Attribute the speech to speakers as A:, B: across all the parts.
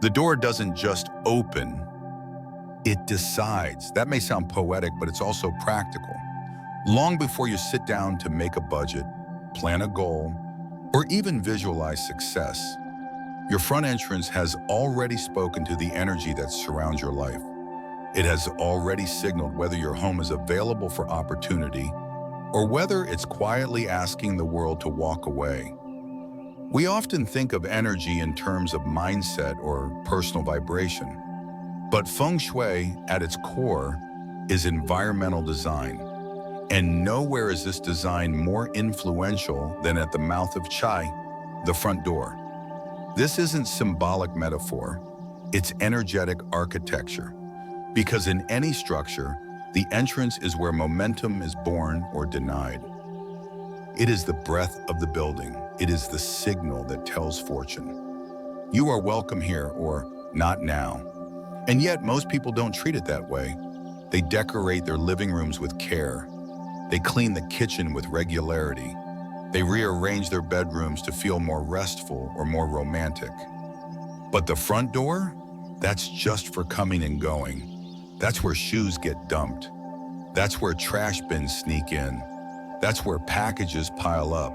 A: The door doesn't just open, it decides. That may sound poetic, but it's also practical. Long before you sit down to make a budget, plan a goal, or even visualize success, your front entrance has already spoken to the energy that surrounds your life. It has already signaled whether your home is available for opportunity or whether it's quietly asking the world to walk away. We often think of energy in terms of mindset or personal vibration, but Feng Shui, at its core, is environmental design. And nowhere is this design more influential than at the mouth of Chai, the front door. This isn't symbolic metaphor, it's energetic architecture. Because in any structure, the entrance is where momentum is born or denied. It is the breath of the building. It is the signal that tells fortune. You are welcome here, or not now. And yet most people don't treat it that way. They decorate their living rooms with care. They clean the kitchen with regularity. They rearrange their bedrooms to feel more restful or more romantic. But the front door? That's just for coming and going. That's where shoes get dumped. That's where trash bins sneak in. That's where packages pile up,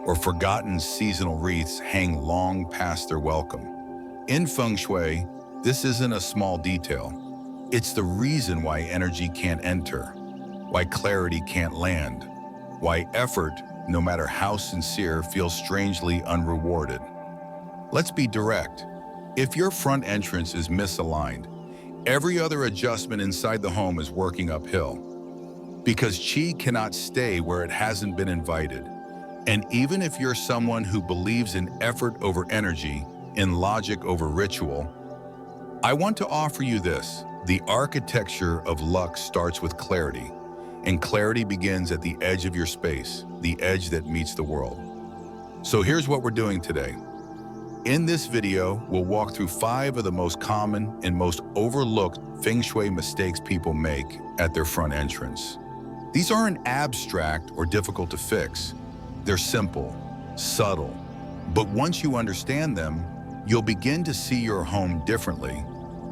A: or forgotten seasonal wreaths hang long past their welcome. In Feng Shui, this isn't a small detail. It's the reason why energy can't enter, why clarity can't land, why effort, no matter how sincere, feels strangely unrewarded. Let's be direct. If your front entrance is misaligned, every other adjustment inside the home is working uphill. Because Qi cannot stay where it hasn't been invited. And even if you're someone who believes in effort over energy, in logic over ritual, I want to offer you this. The architecture of luck starts with clarity, and clarity begins at the edge of your space, the edge that meets the world. So here's what we're doing today. In this video, we'll walk through 5 of the most common and most overlooked Feng Shui mistakes people make at their front entrance. These aren't abstract or difficult to fix. They're simple, subtle, but once you understand them, you'll begin to see your home differently,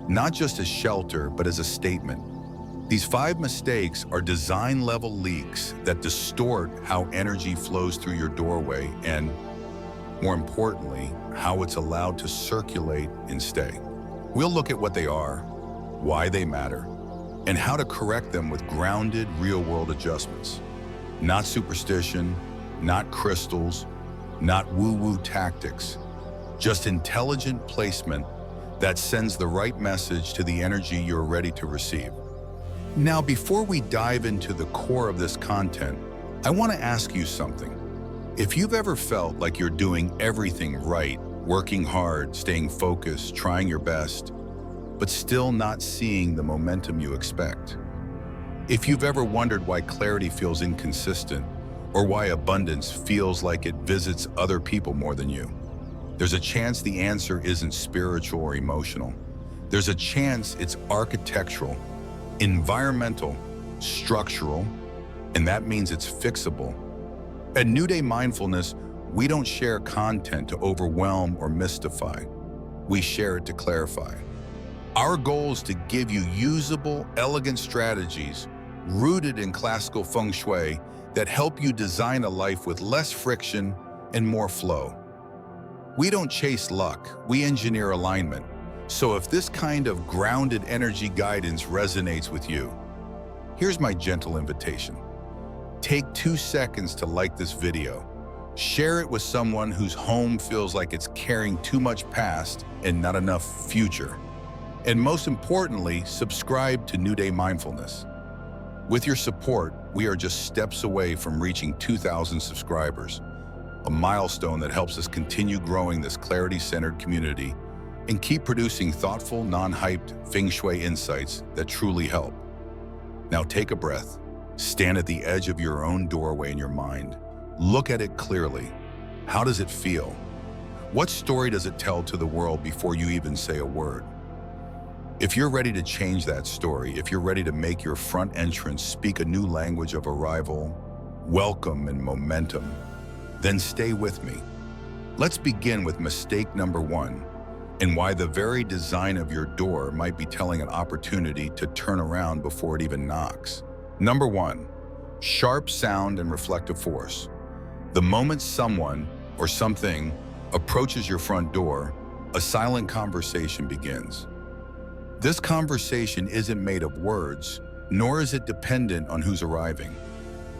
A: not just as shelter, but as a statement. These 5 mistakes are design-level leaks that distort how energy flows through your doorway and, more importantly, how it's allowed to circulate and stay. We'll look at what they are, why they matter, and how to correct them with grounded, real-world adjustments. Not superstition, not crystals, not woo-woo tactics, just intelligent placement that sends the right message to the energy you're ready to receive. Now, before we dive into the core of this content, I want to ask you something. If you've ever felt like you're doing everything right, working hard, staying focused, trying your best, but still not seeing the momentum you expect. If you've ever wondered why clarity feels inconsistent, or why abundance feels like it visits other people more than you, there's a chance the answer isn't spiritual or emotional. There's a chance it's architectural, environmental, structural, and that means it's fixable. At New Day Mindfulness, we don't share content to overwhelm or mystify. We share it to clarify. Our goal is to give you usable, elegant strategies rooted in classical Feng Shui that help you design a life with less friction and more flow. We don't chase luck, we engineer alignment. So if this kind of grounded energy guidance resonates with you, here's my gentle invitation. Take 2 seconds to like this video. Share it with someone whose home feels like it's carrying too much past and not enough future. And most importantly, subscribe to New Day Mindfulness. With your support, we are just steps away from reaching 2,000 subscribers, a milestone that helps us continue growing this clarity-centered community and keep producing thoughtful, non-hyped Feng Shui insights that truly help. Now take a breath, stand at the edge of your own doorway in your mind, look at it clearly. How does it feel? What story does it tell to the world before you even say a word? If you're ready to change that story, if you're ready to make your front entrance speak a new language of arrival, welcome, and momentum, then stay with me. Let's begin with mistake number 1. and why the very design of your door might be telling an opportunity to turn around before it even knocks. Number 1. Sharp sound and reflective force. The moment someone or something approaches your front door, a silent conversation begins. This conversation isn't made of words, nor is it dependent on who's arriving.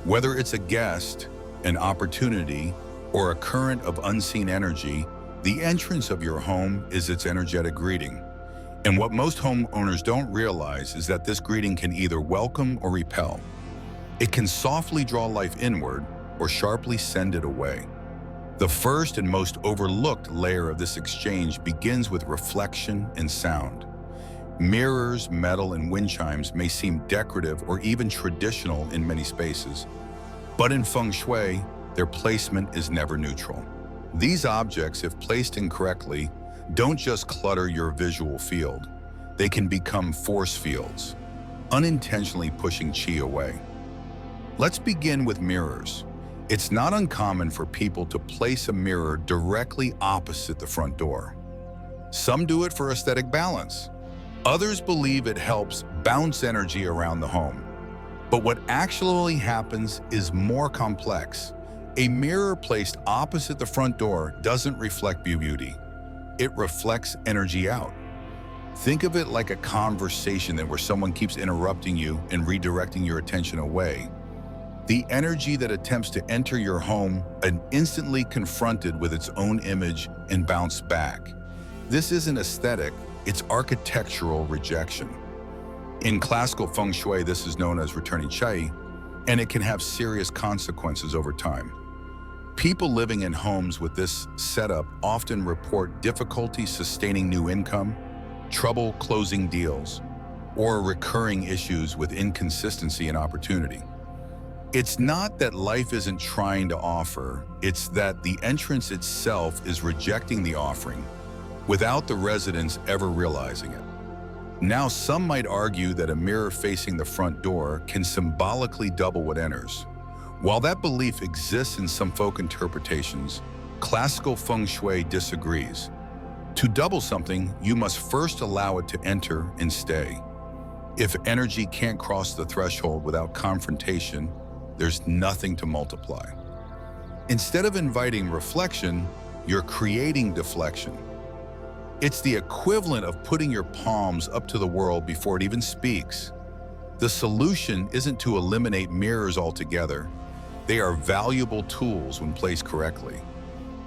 A: Whether it's a guest, an opportunity, or a current of unseen energy, the entrance of your home is its energetic greeting. And what most homeowners don't realize is that this greeting can either welcome or repel. It can softly draw life inward or sharply send it away. The first and most overlooked layer of this exchange begins with reflection and sound. Mirrors, metal, and wind chimes may seem decorative or even traditional in many spaces, but in Feng Shui, their placement is never neutral. These objects, if placed incorrectly, don't just clutter your visual field. They can become force fields, unintentionally pushing qi away. Let's begin with mirrors. It's not uncommon for people to place a mirror directly opposite the front door. Some do it for aesthetic balance. Others believe it helps bounce energy around the home. But what actually happens is more complex. A mirror placed opposite the front door doesn't reflect beauty. It reflects energy out. Think of it like a conversation where someone keeps interrupting you and redirecting your attention away. The energy that attempts to enter your home is instantly confronted with its own image and bounce back. This isn't aesthetic, it's architectural rejection. In classical Feng Shui, this is known as returning qi, and it can have serious consequences over time. People living in homes with this setup often report difficulty sustaining new income, trouble closing deals, or recurring issues with inconsistency and opportunity. It's not that life isn't trying to offer, it's that the entrance itself is rejecting the offering without the residents ever realizing it. Now, some might argue that a mirror facing the front door can symbolically double what enters. While that belief exists in some folk interpretations, classical Feng Shui disagrees. To double something, you must first allow it to enter and stay. If energy can't cross the threshold without confrontation, there's nothing to multiply. Instead of inviting reflection, you're creating deflection. It's the equivalent of putting your palms up to the world before it even speaks. The solution isn't to eliminate mirrors altogether. They are valuable tools when placed correctly.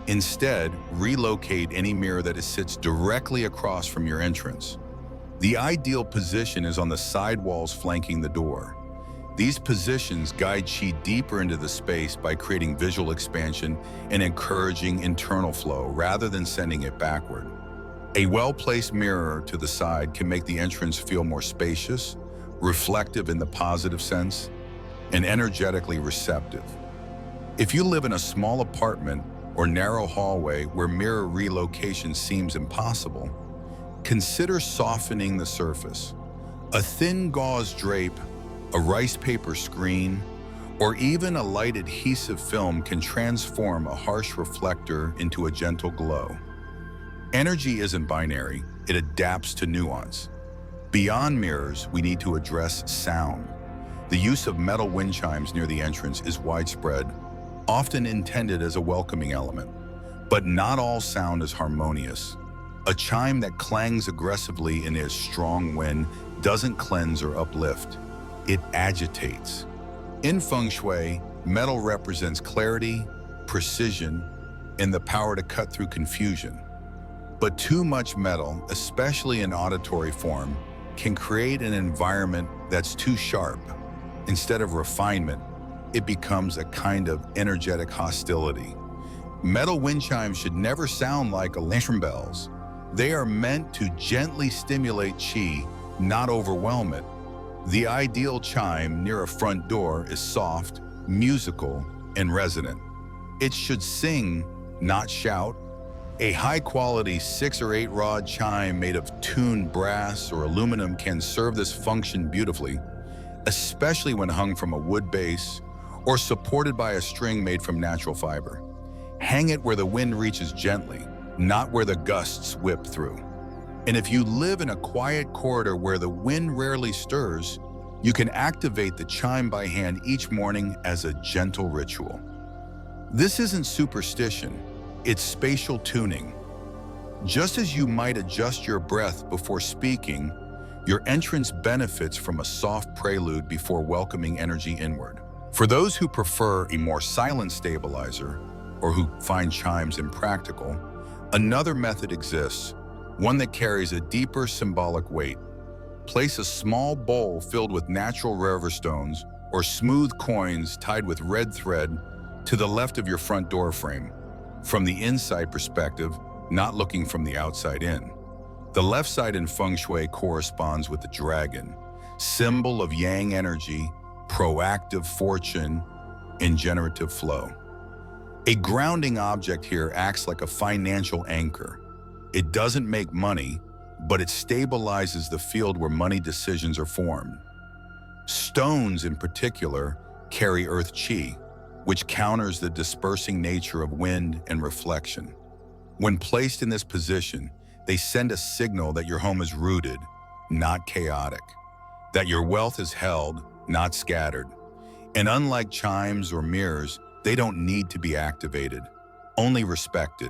A: Instead, relocate any mirror that sits directly across from your entrance. The ideal position is on the side walls flanking the door. These positions guide qi deeper into the space by creating visual expansion and encouraging internal flow rather than sending it backward. A well-placed mirror to the side can make the entrance feel more spacious, reflective in the positive sense, and energetically receptive. If you live in a small apartment or narrow hallway where mirror relocation seems impossible, consider softening the surface. A thin gauze drape, a rice paper screen, or even a light adhesive film can transform a harsh reflector into a gentle glow. Energy isn't binary, it adapts to nuance. Beyond mirrors, we need to address sound. The use of metal wind chimes near the entrance is widespread, often intended as a welcoming element. But not all sound is harmonious. A chime that clangs aggressively in a strong wind doesn't cleanse or uplift. It agitates. In Feng Shui, metal represents clarity, precision, and the power to cut through confusion. But too much metal, especially in auditory form, can create an environment that's too sharp. Instead of refinement, it becomes a kind of energetic hostility. Metal wind chimes should never sound like alarm bells. They are meant to gently stimulate qi, not overwhelm it. The ideal chime near a front door is soft, musical, and resonant. It should sing, not shout. A high-quality 6 or 8 rod chime made of tuned brass or aluminum can serve this function beautifully, especially when hung from a wood base or supported by a string made from natural fiber. Hang it where the wind reaches gently, not where the gusts whip through. And if you live in a quiet corridor where the wind rarely stirs, you can activate the chime by hand each morning as a gentle ritual. This isn't superstition, it's spatial tuning. Just as you might adjust your breath before speaking, your entrance benefits from a soft prelude before welcoming energy inward. For those who prefer a more silent stabilizer or who find chimes impractical, another method exists, one that carries a deeper symbolic weight. Place a small bowl filled with natural river stones or smooth coins tied with red thread to the left of your front door frame. From the inside perspective, not looking from the outside in. The left side in Feng Shui corresponds with the dragon, symbol of yang energy, proactive fortune, and generative flow. A grounding object here acts like a financial anchor. It doesn't make money, but it stabilizes the field where money decisions are formed. Stones, in particular, carry earth qi, which counters the dispersing nature of wind and reflection. When placed in this position, they send a signal that your home is rooted, not chaotic, that your wealth is held, not scattered. And unlike chimes or mirrors, they don't need to be activated, only respected.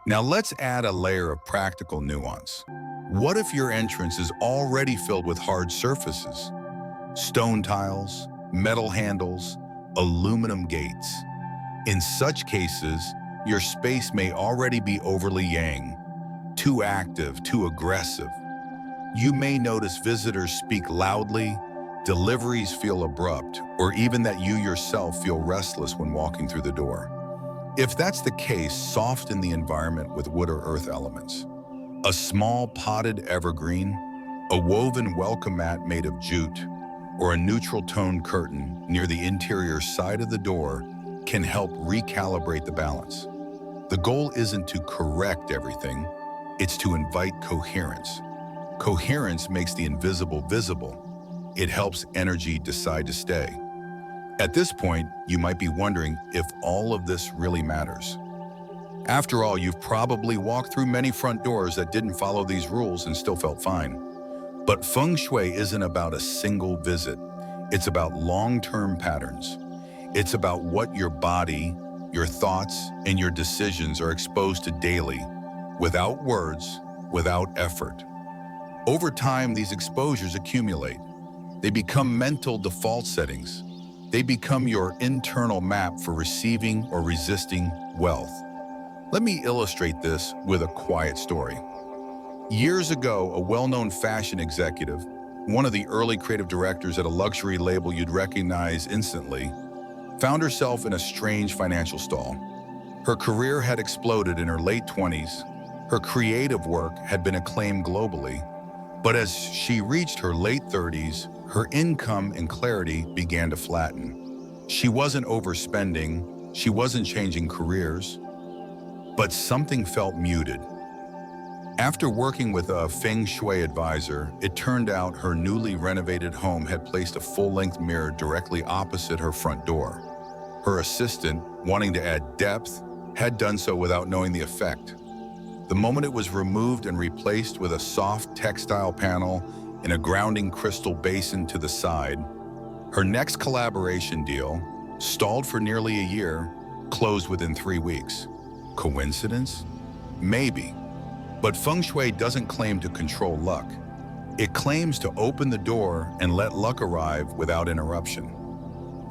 A: Now let's add a layer of practical nuance. What if your entrance is already filled with hard surfaces? Stone tiles, metal handles, aluminum gates. In such cases, your space may already be overly yang, too active, too aggressive. You may notice visitors speak loudly, deliveries feel abrupt, or even that you yourself feel restless when walking through the door. If that's the case, soften the environment with wood or earth elements. A small potted evergreen, a woven welcome mat made of jute, or a neutral toned curtain near the interior side of the door can help recalibrate the balance. The goal isn't to correct everything, it's to invite coherence. Coherence makes the invisible visible. It helps energy decide to stay. At this point, you might be wondering if all of this really matters. After all, you've probably walked through many front doors that didn't follow these rules and still felt fine. But Feng Shui isn't about a single visit. It's about long-term patterns. It's about what your body, your thoughts, and your decisions are exposed to daily, without words, without effort. Over time, these exposures accumulate. They become mental default settings. They become your internal map for receiving or resisting wealth. Let me illustrate this with a quiet story. Years ago, a well-known fashion executive, one of the early creative directors at a luxury label you'd recognize instantly, found herself in a strange financial stall. Her career had exploded in her late 20s. Her creative work had been acclaimed globally. But as she reached her late 30s, her income and clarity began to flatten. She wasn't overspending, she wasn't changing careers, but something felt muted. After working with a Feng Shui advisor, it turned out her newly renovated home had placed a full-length mirror directly opposite her front door. Her assistant, wanting to add depth, had done so without knowing the effect. The moment it was removed and replaced with a soft textile panel and a grounding crystal basin to the side, her next collaboration deal, stalled for nearly a year, closed within 3 weeks. Coincidence? Maybe. But Feng Shui doesn't claim to control luck. It claims to open the door and let luck arrive without interruption.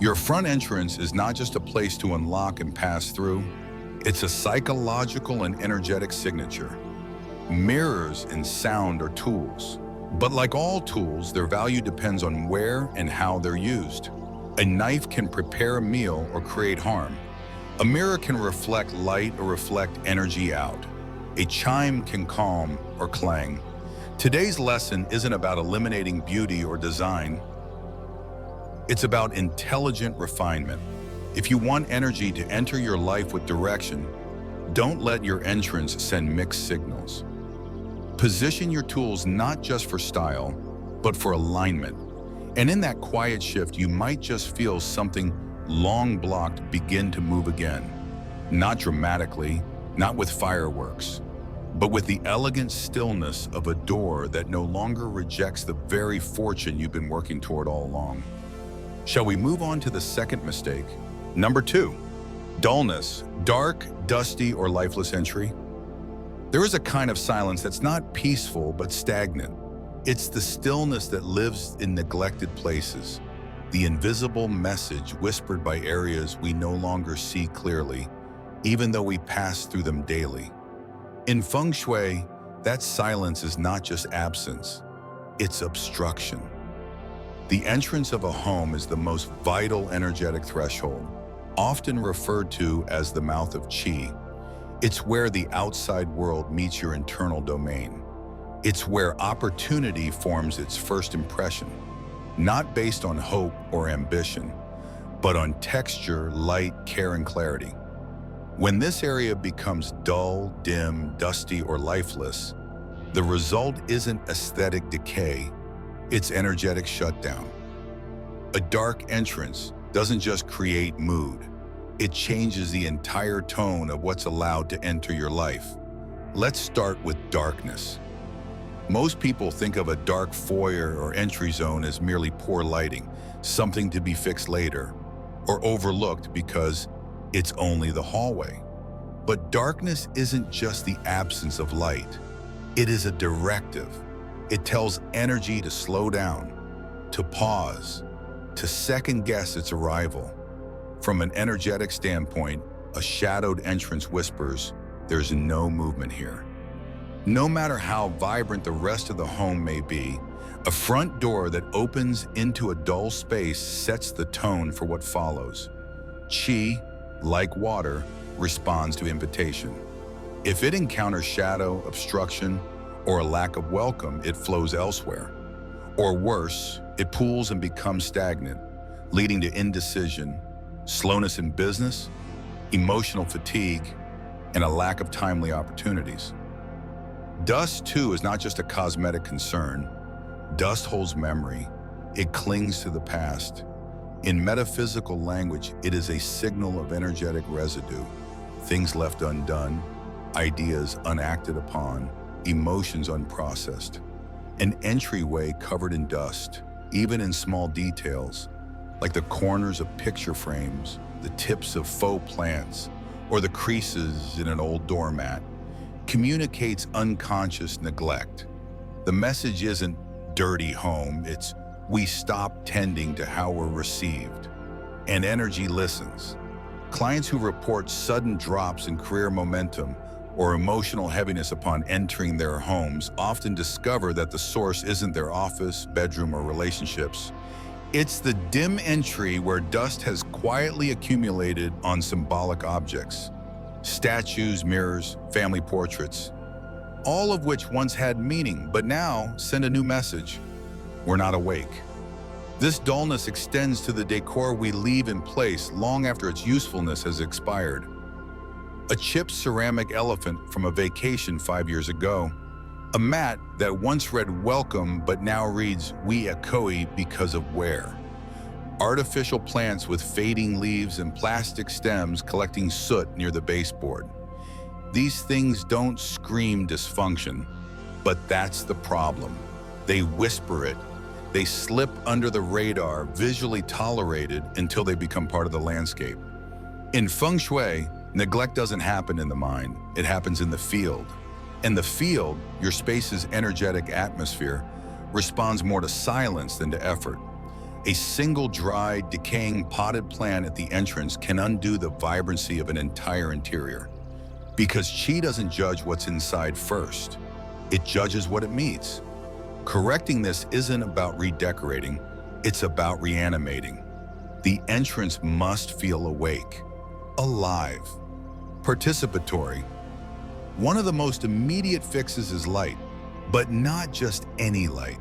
A: Your front entrance is not just a place to unlock and pass through. It's a psychological and energetic signature. Mirrors and sound are tools. But like all tools, their value depends on where and how they're used. A knife can prepare a meal or create harm. A mirror can reflect light or reflect energy out. A chime can calm or clang. Today's lesson isn't about eliminating beauty or design. It's about intelligent refinement. If you want energy to enter your life with direction, don't let your entrance send mixed signals. Position your tools not just for style, but for alignment. And in that quiet shift, you might just feel something long blocked begin to move again. Not dramatically, not with fireworks, but with the elegant stillness of a door that no longer rejects the very fortune you've been working toward all along. Shall we move on to the second mistake? Number 2, dullness, dark, dusty, or lifeless entry. There is a kind of silence that's not peaceful but stagnant. It's the stillness that lives in neglected places, the invisible message whispered by areas we no longer see clearly, even though we pass through them daily. In Feng Shui, that silence is not just absence, it's obstruction. The entrance of a home is the most vital energetic threshold, often referred to as the mouth of Qi. It's where the outside world meets your internal domain. It's where opportunity forms its first impression, not based on hope or ambition, but on texture, light, care, and clarity. When this area becomes dull, dim, dusty, or lifeless, the result isn't aesthetic decay, it's energetic shutdown. A dark entrance doesn't just create mood, it changes the entire tone of what's allowed to enter your life. Let's start with darkness. Most people think of a dark foyer or entry zone as merely poor lighting, something to be fixed later, or overlooked because it's only the hallway. But darkness isn't just the absence of light. It is a directive. It tells energy to slow down, to pause, to second-guess its arrival. From an energetic standpoint, a shadowed entrance whispers, there's no movement here. No matter how vibrant the rest of the home may be, a front door that opens into a dull space sets the tone for what follows. Qi, like water, responds to invitation. If it encounters shadow, obstruction, or a lack of welcome, it flows elsewhere. Or worse, it pools and becomes stagnant, leading to indecision, slowness in business, emotional fatigue, and a lack of timely opportunities. Dust, too, is not just a cosmetic concern. Dust holds memory. It clings to the past. In metaphysical language, it is a signal of energetic residue, things left undone, ideas unacted upon, emotions unprocessed. An entryway covered in dust, even in small details, like the corners of picture frames, the tips of faux plants, or the creases in an old doormat, communicates unconscious neglect. The message isn't dirty home, it's we stop tending to how we're received. And energy listens. Clients who report sudden drops in career momentum or emotional heaviness upon entering their homes often discover that the source isn't their office, bedroom, or relationships. It's the dim entry where dust has quietly accumulated on symbolic objects. Statues, mirrors, family portraits, all of which once had meaning, but now send a new message. We're not awake. This dullness extends to the decor we leave in place long after its usefulness has expired. A chipped ceramic elephant from a vacation 5 years ago. A mat that once read welcome but now reads we echoey because of wear. Artificial plants with fading leaves and plastic stems collecting soot near the baseboard. These things don't scream dysfunction, but that's the problem. They whisper it. They slip under the radar, visually tolerated until they become part of the landscape. In Feng Shui, neglect doesn't happen in the mind, it happens in the field. In the field, your space's energetic atmosphere responds more to silence than to effort. A single dry, decaying potted plant at the entrance can undo the vibrancy of an entire interior. Because Qi doesn't judge what's inside first, it judges what it meets. Correcting this isn't about redecorating, it's about reanimating. The entrance must feel awake, alive, participatory. One of the most immediate fixes is light, but not just any light.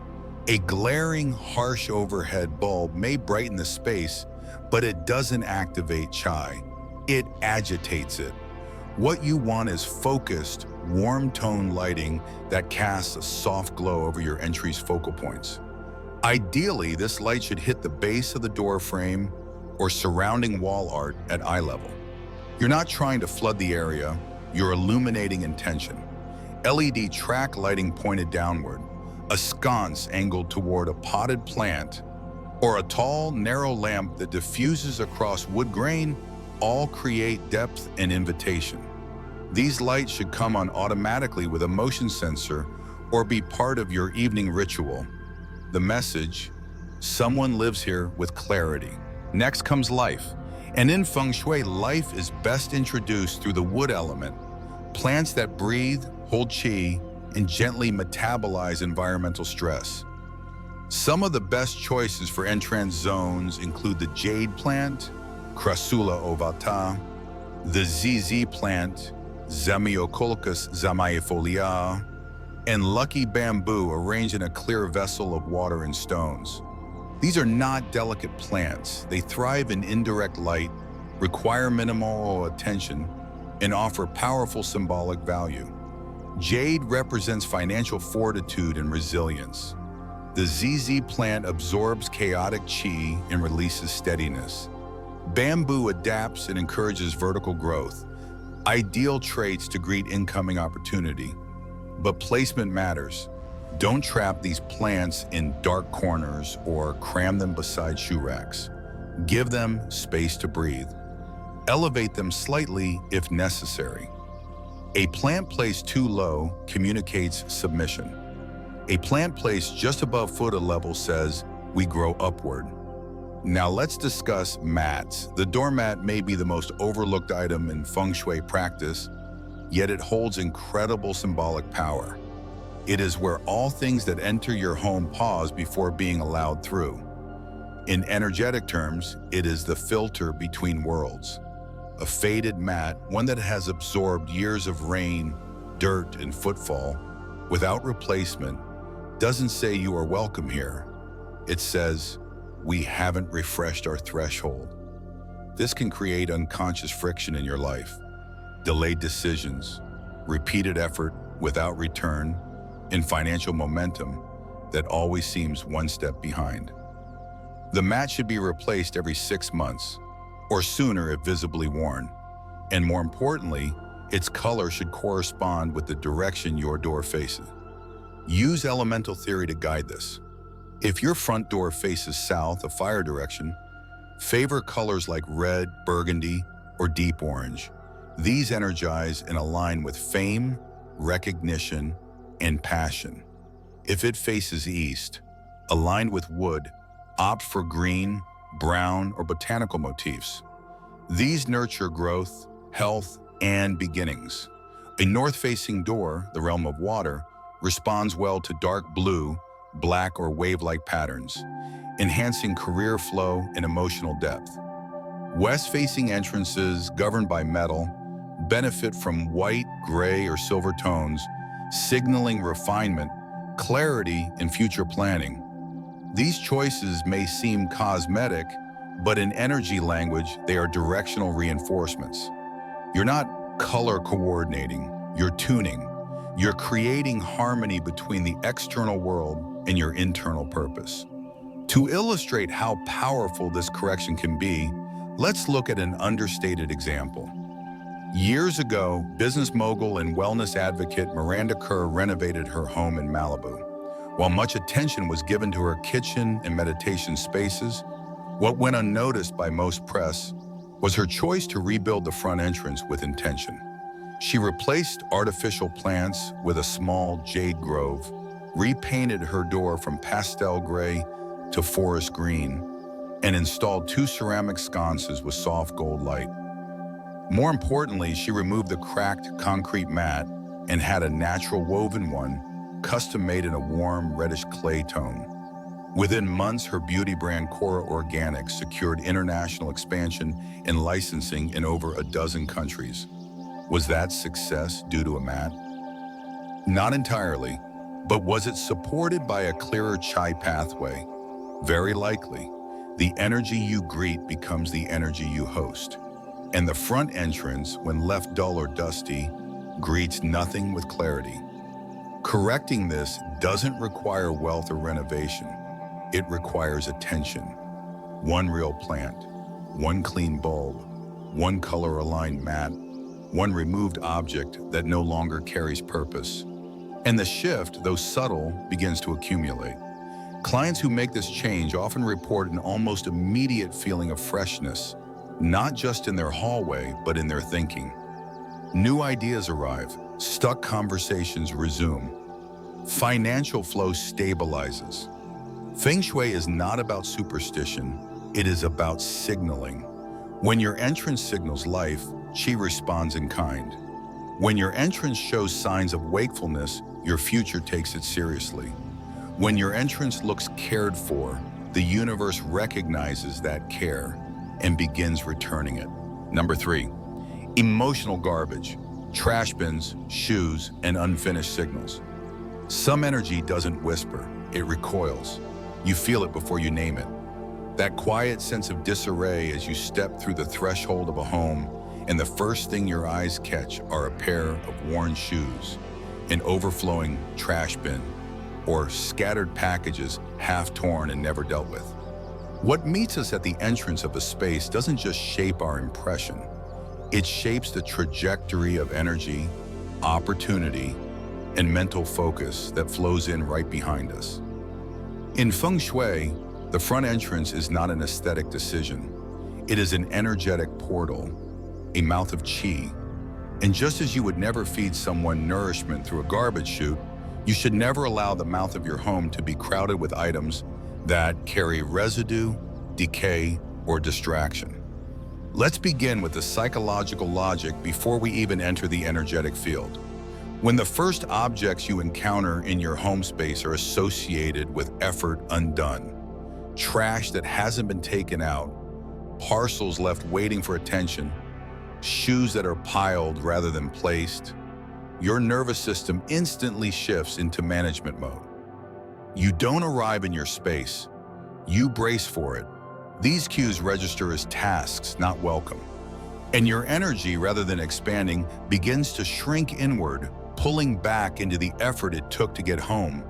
A: A glaring, harsh overhead bulb may brighten the space, but it doesn't activate Qi. It agitates it. What you want is focused, warm-tone lighting that casts a soft glow over your entry's focal points. Ideally, this light should hit the base of the door frame or surrounding wall art at eye level. You're not trying to flood the area, you're illuminating intention. LED track lighting pointed downward, a sconce angled toward a potted plant, or a tall, narrow lamp that diffuses across wood grain all create depth and invitation. These lights should come on automatically with a motion sensor or be part of your evening ritual. The message: someone lives here with clarity. Next comes life. And in Feng Shui, life is best introduced through the wood element, plants that breathe, hold qi, and gently metabolize environmental stress. Some of the best choices for entrance zones include the jade plant, Crassula ovata, the ZZ plant, Zamioculcas zamaifolia, and lucky bamboo arranged in a clear vessel of water and stones. These are not delicate plants. They thrive in indirect light, require minimal attention, and offer powerful symbolic value. Jade represents financial fortitude and resilience. The ZZ plant absorbs chaotic qi and releases steadiness. Bamboo adapts and encourages vertical growth, ideal traits to greet incoming opportunity. But placement matters. Don't trap these plants in dark corners or cram them beside shoe racks. Give them space to breathe. Elevate them slightly if necessary. A plant placed too low communicates submission. A plant placed just above foot level says, we grow upward. Now let's discuss mats. The doormat may be the most overlooked item in Feng Shui practice, yet it holds incredible symbolic power. It is where all things that enter your home pause before being allowed through. In energetic terms, it is the filter between worlds. A faded mat, one that has absorbed years of rain, dirt, and footfall, without replacement, doesn't say you are welcome here. It says, we haven't refreshed our threshold. This can create unconscious friction in your life, delayed decisions, repeated effort without return, and financial momentum that always seems one step behind. The mat should be replaced every 6 months, or sooner if visibly worn. And more importantly, its color should correspond with the direction your door faces. Use elemental theory to guide this. If your front door faces south, a fire direction, favor colors like red, burgundy, or deep orange. These energize and align with fame, recognition, and passion. If it faces east, aligned with wood, opt for green, brown, or botanical motifs. These nurture growth, health, and beginnings. A north-facing door, the realm of water, responds well to dark blue, black, or wave-like patterns, enhancing career flow and emotional depth. West-facing entrances, governed by metal, benefit from white, gray, or silver tones, signaling refinement, clarity, and future planning. These choices may seem cosmetic, but in energy language, they are directional reinforcements. You're not color coordinating, you're tuning. You're creating harmony between the external world and your internal purpose. To illustrate how powerful this correction can be, let's look at an understated example. Years ago, business mogul and wellness advocate Miranda Kerr renovated her home in Malibu. While much attention was given to her kitchen and meditation spaces, what went unnoticed by most press was her choice to rebuild the front entrance with intention. She replaced artificial plants with a small jade grove, repainted her door from pastel gray to forest green, and installed 2 ceramic sconces with soft gold light. More importantly, she removed the cracked concrete mat and had a natural woven one, custom-made in a warm reddish clay tone. Within months, her beauty brand Cora Organics secured international expansion and licensing in over a dozen countries. Was that success due to a mat? Not entirely, but was it supported by a clearer chai pathway? Very likely. The energy you greet becomes the energy you host. And the front entrance, when left dull or dusty, greets nothing with clarity. Correcting this doesn't require wealth or renovation. It requires attention. 1 real plant, 1 clean bulb, 1 color-aligned mat, one removed object that no longer carries purpose. And the shift, though subtle, begins to accumulate. Clients who make this change often report an almost immediate feeling of freshness, not just in their hallway, but in their thinking. New ideas arrive, stuck conversations resume, financial flow stabilizes. Feng Shui is not about superstition, it is about signaling. When your entrance signals life, Qi responds in kind. When your entrance shows signs of wakefulness, your future takes it seriously. When your entrance looks cared for, the universe recognizes that care and begins returning it. Number 3, emotional garbage, trash bins, shoes, and unfinished signals. Some energy doesn't whisper, it recoils. You feel it before you name it. That quiet sense of disarray as you step through the threshold of a home, and the first thing your eyes catch are a pair of worn shoes, an overflowing trash bin, or scattered packages half torn and never dealt with. What meets us at the entrance of a space doesn't just shape our impression, it shapes the trajectory of energy, opportunity, and mental focus that flows in right behind us. In Feng Shui, the front entrance is not an aesthetic decision. It is an energetic portal, a mouth of Qi. And just as you would never feed someone nourishment through a garbage chute, you should never allow the mouth of your home to be crowded with items that carry residue, decay, or distraction. Let's begin with the psychological logic before we even enter the energetic field. When the first objects you encounter in your home space are associated with effort undone, trash that hasn't been taken out, parcels left waiting for attention, shoes that are piled rather than placed, your nervous system instantly shifts into management mode. You don't arrive in your space, you brace for it. These cues register as tasks, not welcome. And your energy, rather than expanding, begins to shrink inward, pulling back into the effort it took to get home,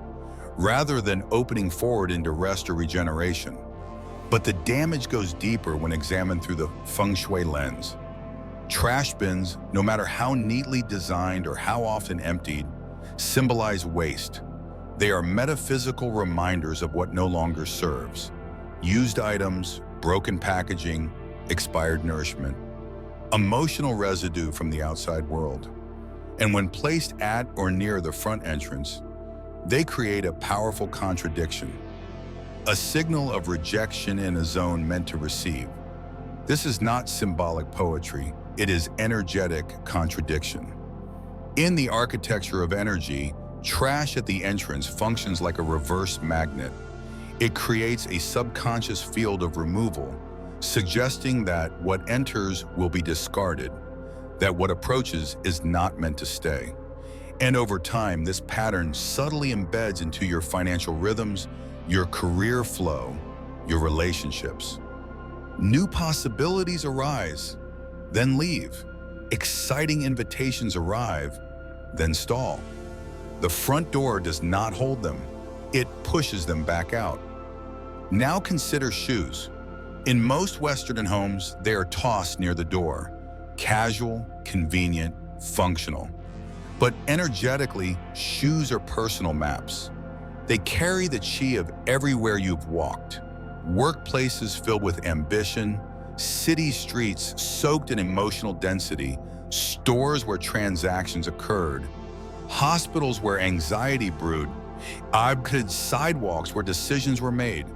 A: rather than opening forward into rest or regeneration. But the damage goes deeper when examined through the Feng Shui lens. Trash bins, no matter how neatly designed or how often emptied, symbolize waste. They are metaphysical reminders of what no longer serves. Used items, broken packaging, expired nourishment, emotional residue from the outside world. And when placed at or near the front entrance, they create a powerful contradiction, a signal of rejection in a zone meant to receive. This is not symbolic poetry, it is energetic contradiction. In the architecture of energy, trash at the entrance functions like a reverse magnet. It creates a subconscious field of removal, suggesting that what enters will be discarded, that what approaches is not meant to stay. And over time, this pattern subtly embeds into your financial rhythms, your career flow, your relationships. New possibilities arise, then leave. Exciting invitations arrive, then stall. The front door does not hold them, it pushes them back out. Now consider shoes. In most Western homes, they are tossed near the door. Casual, convenient, functional. But energetically, shoes are personal maps. They carry the Qi of everywhere you've walked. Workplaces filled with ambition, city streets soaked in emotional density, stores where transactions occurred, hospitals where anxiety brewed, sidewalks where decisions were made.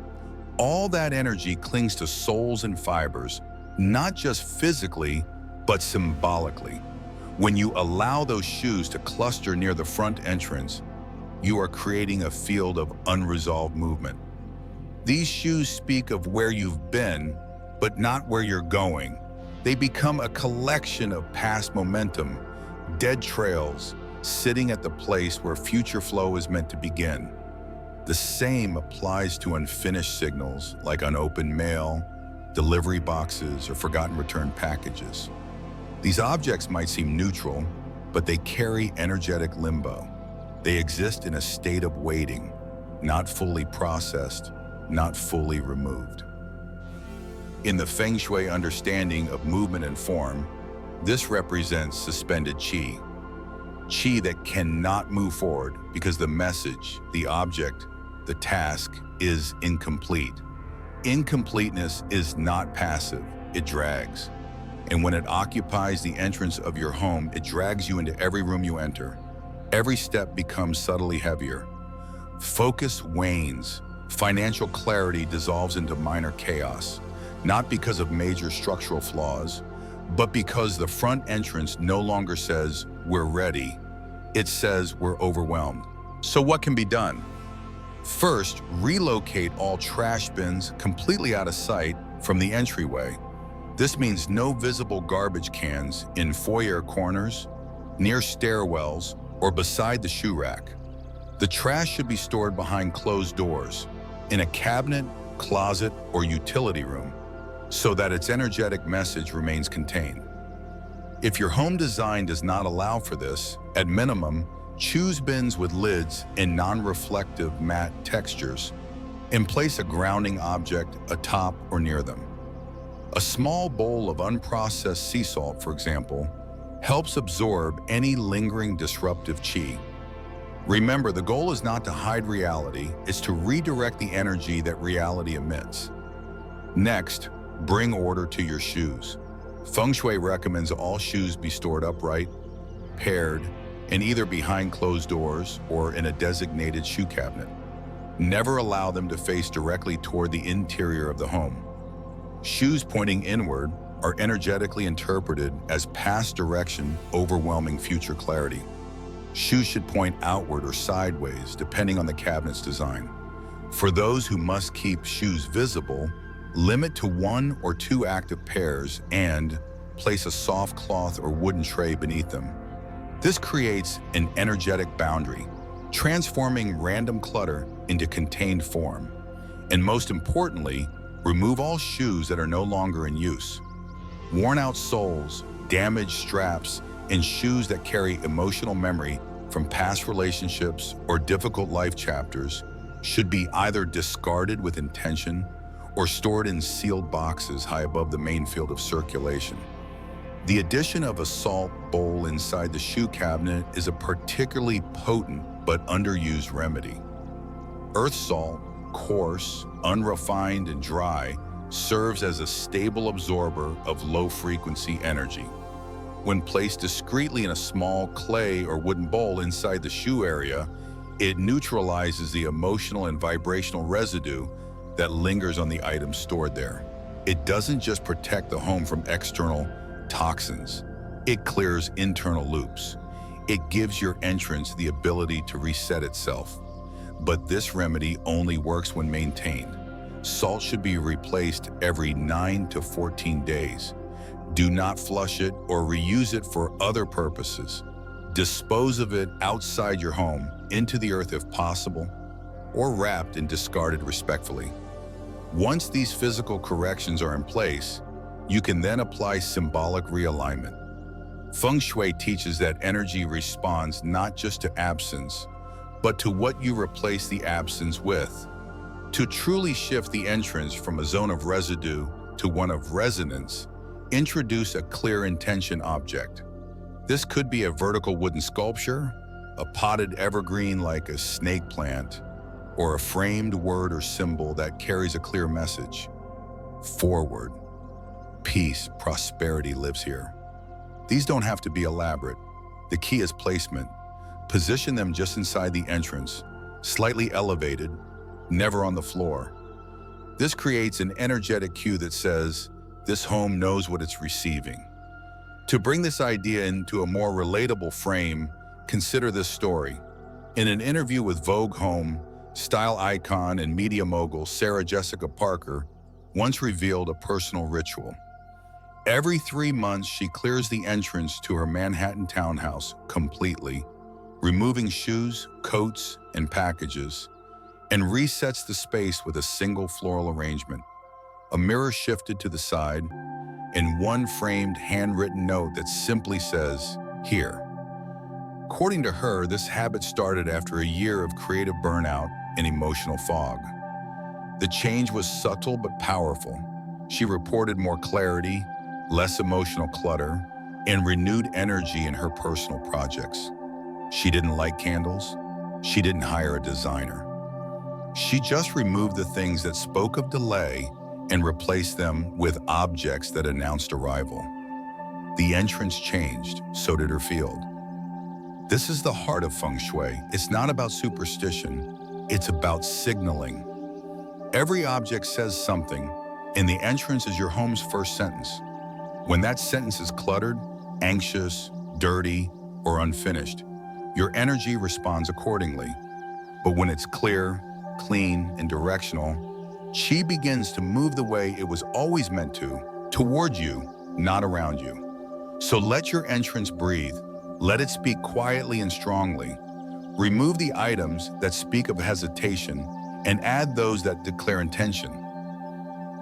A: All that energy clings to souls and fibers, not just physically, but symbolically. When you allow those shoes to cluster near the front entrance, you are creating a field of unresolved movement. These shoes speak of where you've been, but not where you're going. They become a collection of past momentum, dead trails, sitting at the place where future flow is meant to begin. The same applies to unfinished signals like unopened mail, delivery boxes, or forgotten return packages. These objects might seem neutral, but they carry energetic limbo. They exist in a state of waiting, not fully processed, not fully removed. In the Feng Shui understanding of movement and form, This represents suspended qi, qi that cannot move forward because the message, the object, the task is incomplete. Incompleteness is not passive, it drags. And when it occupies the entrance of your home, it drags you into every room you enter. Every step becomes subtly heavier. Focus wanes. Financial clarity dissolves into minor chaos, not because of major structural flaws, but because the front entrance no longer says, "We're ready." It says, "We're overwhelmed." So what can be done? First, relocate all trash bins completely out of sight from the entryway. This means no visible garbage cans in foyer corners, near stairwells, or beside the shoe rack. The trash should be stored behind closed doors, in a cabinet, closet, or utility room, so that its energetic message remains contained. If your home design does not allow for this, at minimum, choose bins with lids in non-reflective matte textures and place a grounding object atop or near them. A small bowl of unprocessed sea salt, for example, helps absorb any lingering disruptive qi. Remember, the goal is not to hide reality, it's to redirect the energy that reality emits. Next, bring order to your shoes. Feng Shui recommends all shoes be stored upright, paired, and either behind closed doors or in a designated shoe cabinet. Never allow them to face directly toward the interior of the home. Shoes pointing inward are energetically interpreted as past direction, overwhelming future clarity. Shoes should point outward or sideways, depending on the cabinet's design. For those who must keep shoes visible, limit to 1 or 2 active pairs and place a soft cloth or wooden tray beneath them. This creates an energetic boundary, transforming random clutter into contained form. And most importantly, remove all shoes that are no longer in use. Worn-out soles, damaged straps, and shoes that carry emotional memory from past relationships or difficult life chapters should be either discarded with intention or stored in sealed boxes high above the main field of circulation. The addition of a salt bowl inside the shoe cabinet is a particularly potent but underused remedy. Earth salt, coarse, unrefined, and dry, serves as a stable absorber of low-frequency energy. When placed discreetly in a small clay or wooden bowl inside the shoe area, it neutralizes the emotional and vibrational residue that lingers on the items stored there. It doesn't just protect the home from external toxins, it clears internal loops. It gives your entrance the ability to reset itself. But this remedy only works when maintained. Salt should be replaced every 9 to 14 days. Do not flush it or reuse it for other purposes. Dispose of it outside your home, into the earth if possible, or wrapped and discarded respectfully. Once these physical corrections are in place, you can then apply symbolic realignment. Feng Shui teaches that energy responds not just to absence, but to what you replace the absence with. To truly shift the entrance from a zone of residue to one of resonance, introduce a clear intention object. This could be a vertical wooden sculpture, a potted evergreen like a snake plant, or a framed word or symbol that carries a clear message. Forward. Peace, prosperity lives here. These don't have to be elaborate. The key is placement. Position them just inside the entrance, slightly elevated, never on the floor. This creates an energetic cue that says, this home knows what it's receiving. To bring this idea into a more relatable frame, consider this story. In an interview with Vogue Home, style icon and media mogul Sarah Jessica Parker once revealed a personal ritual. Every 3 months, she clears the entrance to her Manhattan townhouse completely, removing shoes, coats, and packages, and resets the space with a single floral arrangement, a mirror shifted to the side, and one framed handwritten note that simply says, "Here." According to her, this habit started after a year of creative burnout and emotional fog. The change was subtle but powerful. She reported more clarity, less emotional clutter, and renewed energy in her personal projects. She didn't light candles. She didn't hire a designer. She just removed the things that spoke of delay and replaced them with objects that announced arrival. The entrance changed, so did her field. This is the heart of Feng Shui. It's not about superstition, it's about signaling. Every object says something, and the entrance is your home's first sentence. When that sentence is cluttered, anxious, dirty, or unfinished, your energy responds accordingly. But when it's clear, clean, and directional, Qi begins to move the way it was always meant to, toward you, not around you. So let your entrance breathe. Let it speak quietly and strongly. Remove the items that speak of hesitation and add those that declare intention.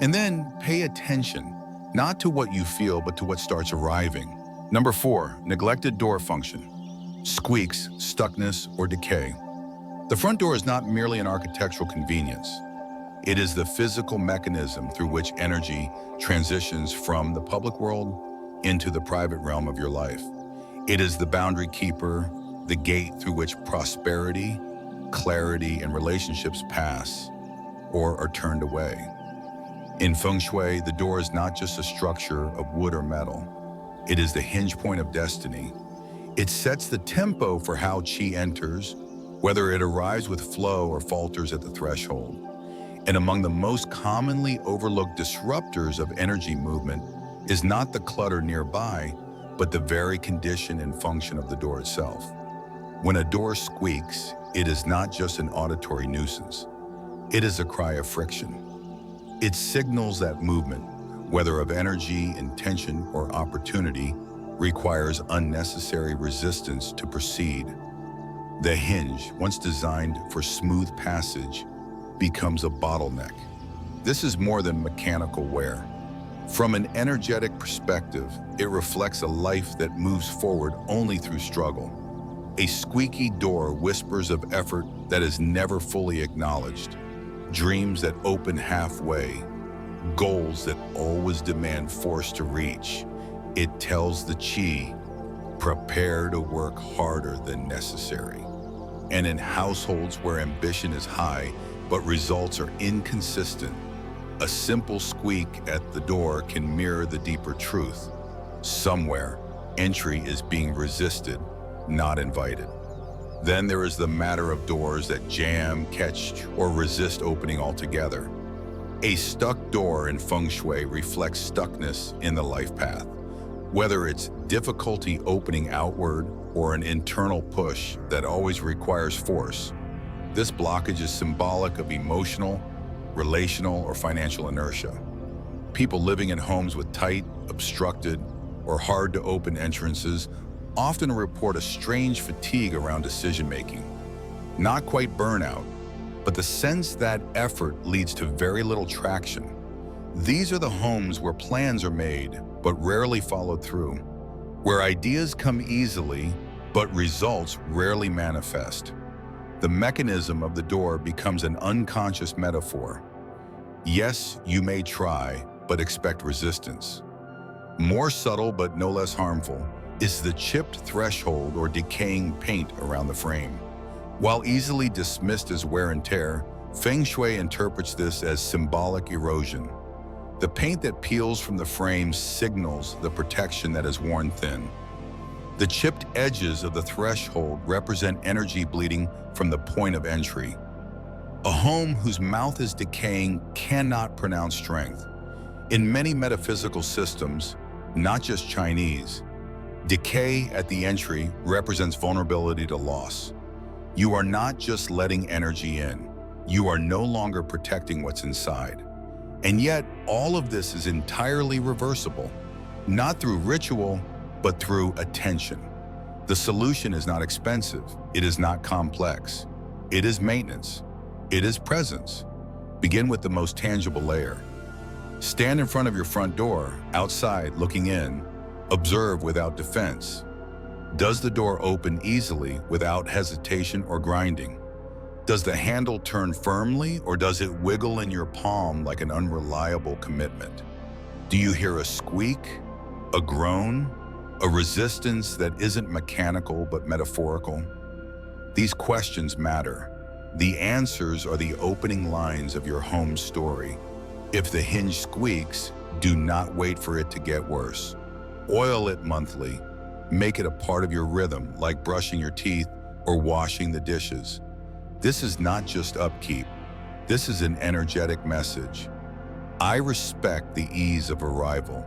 A: And then pay attention, not to what you feel, but to what starts arriving. Number 4, neglected door function. Squeaks, stuckness, or decay. The front door is not merely an architectural convenience. It is the physical mechanism through which energy transitions from the public world into the private realm of your life. It is the boundary keeper, the gate through which prosperity, clarity, and relationships pass or are turned away. In Feng Shui, the door is not just a structure of wood or metal. It is the hinge point of destiny. It sets the tempo for how Qi enters, whether it arrives with flow or falters at the threshold. And among the most commonly overlooked disruptors of energy movement is not the clutter nearby, but the very condition and function of the door itself. When a door squeaks, it is not just an auditory nuisance. It is a cry of friction. It signals that movement, whether of energy, intention, or opportunity, requires unnecessary resistance to proceed. The hinge, once designed for smooth passage, becomes a bottleneck. This is more than mechanical wear. From an energetic perspective, it reflects a life that moves forward only through struggle. A squeaky door whispers of effort that is never fully acknowledged, dreams that open halfway, goals that always demand force to reach. It tells the Qi, prepare to work harder than necessary. And in households where ambition is high, but results are inconsistent, a simple squeak at the door can mirror the deeper truth. Somewhere, entry is being resisted, not invited. Then there is the matter of doors that jam, catch, or resist opening altogether. A stuck door in Feng Shui reflects stuckness in the life path. Whether it's difficulty opening outward or an internal push that always requires force, this blockage is symbolic of emotional, relational, or financial inertia. People living in homes with tight, obstructed, or hard-to-open entrances often report a strange fatigue around decision-making. Not quite burnout, but the sense that effort leads to very little traction. These are the homes where plans are made, but rarely followed through, where ideas come easily, but results rarely manifest. The mechanism of the door becomes an unconscious metaphor. Yes, you may try, but expect resistance. More subtle, but no less harmful, is the chipped threshold or decaying paint around the frame. While easily dismissed as wear and tear, Feng Shui interprets this as symbolic erosion. The paint that peels from the frame signals the protection that is worn thin. The chipped edges of the threshold represent energy bleeding from the point of entry. A home whose mouth is decaying cannot pronounce strength. In many metaphysical systems, not just Chinese, decay at the entry represents vulnerability to loss. You are not just letting energy in. You are no longer protecting what's inside. And yet, all of this is entirely reversible, not through ritual, but through attention. The solution is not expensive. It is not complex. It is maintenance. It is presence. Begin with the most tangible layer. Stand in front of your front door, outside, looking in. Observe without defense. Does the door open easily without hesitation or grinding? Does the handle turn firmly, or does it wiggle in your palm like an unreliable commitment? Do you hear a squeak, a groan, A resistance that isn't mechanical but metaphorical? These questions matter. The answers are the opening lines of your home story. If the hinge squeaks, do not wait for it to get worse. Oil it monthly. Make it a part of your rhythm, like brushing your teeth or washing the dishes. This is not just upkeep. This is an energetic message. I respect the ease of arrival.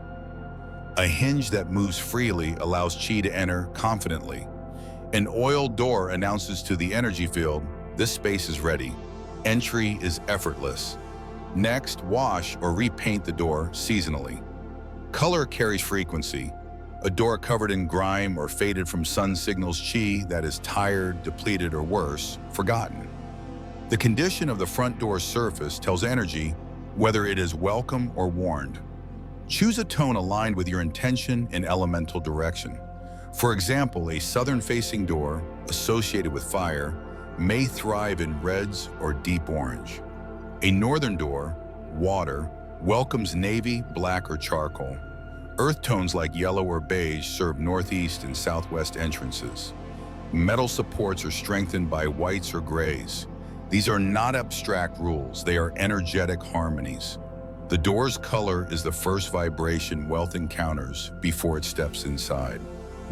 A: A hinge that moves freely allows chi to enter confidently. An oiled door announces to the energy field, this space is ready. Entry is effortless. Next, wash or repaint the door seasonally. Color carries frequency. A door covered in grime or faded from sun signals chi that is tired, depleted, or worse, forgotten. The condition of the front door surface tells energy whether it is welcome or warned. Choose a tone aligned with your intention and elemental direction. For example, a southern-facing door associated with fire may thrive in reds or deep orange. A northern door, water, welcomes navy, black, or charcoal. Earth tones like yellow or beige serve northeast and southwest entrances. Metal supports are strengthened by whites or grays. These are not abstract rules, they are energetic harmonies. The door's color is the first vibration wealth encounters before it steps inside.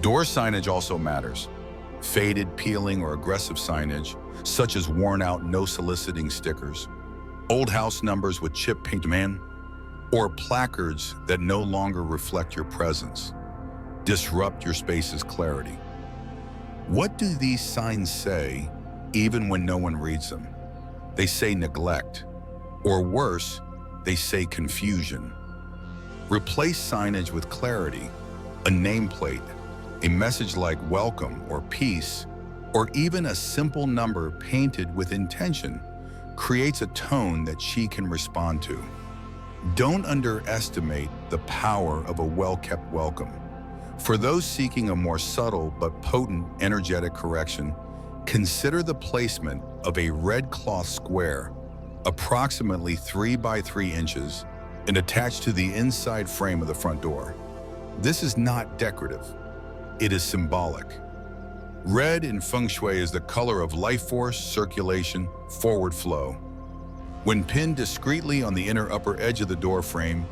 A: Door signage also matters. Faded, peeling, or aggressive signage, such as worn-out, no-soliciting stickers, old house numbers with chip paint or placards that no longer reflect your presence, disrupt your space's clarity. What do these signs say, even when no one reads them? They say neglect, or worse, they say confusion. Replace signage with clarity, a nameplate, a message like welcome or peace, or even a simple number painted with intention creates a tone that she can respond to. Don't underestimate the power of a well-kept welcome. For those seeking a more subtle but potent energetic correction, consider the placement of a red cloth square, approximately 3 by 3 inches, and attached to the inside frame of the front door. This is not decorative. It is symbolic. Red in Feng Shui is the color of life force, circulation, forward flow. When pinned discreetly on the inner upper edge of the door frame,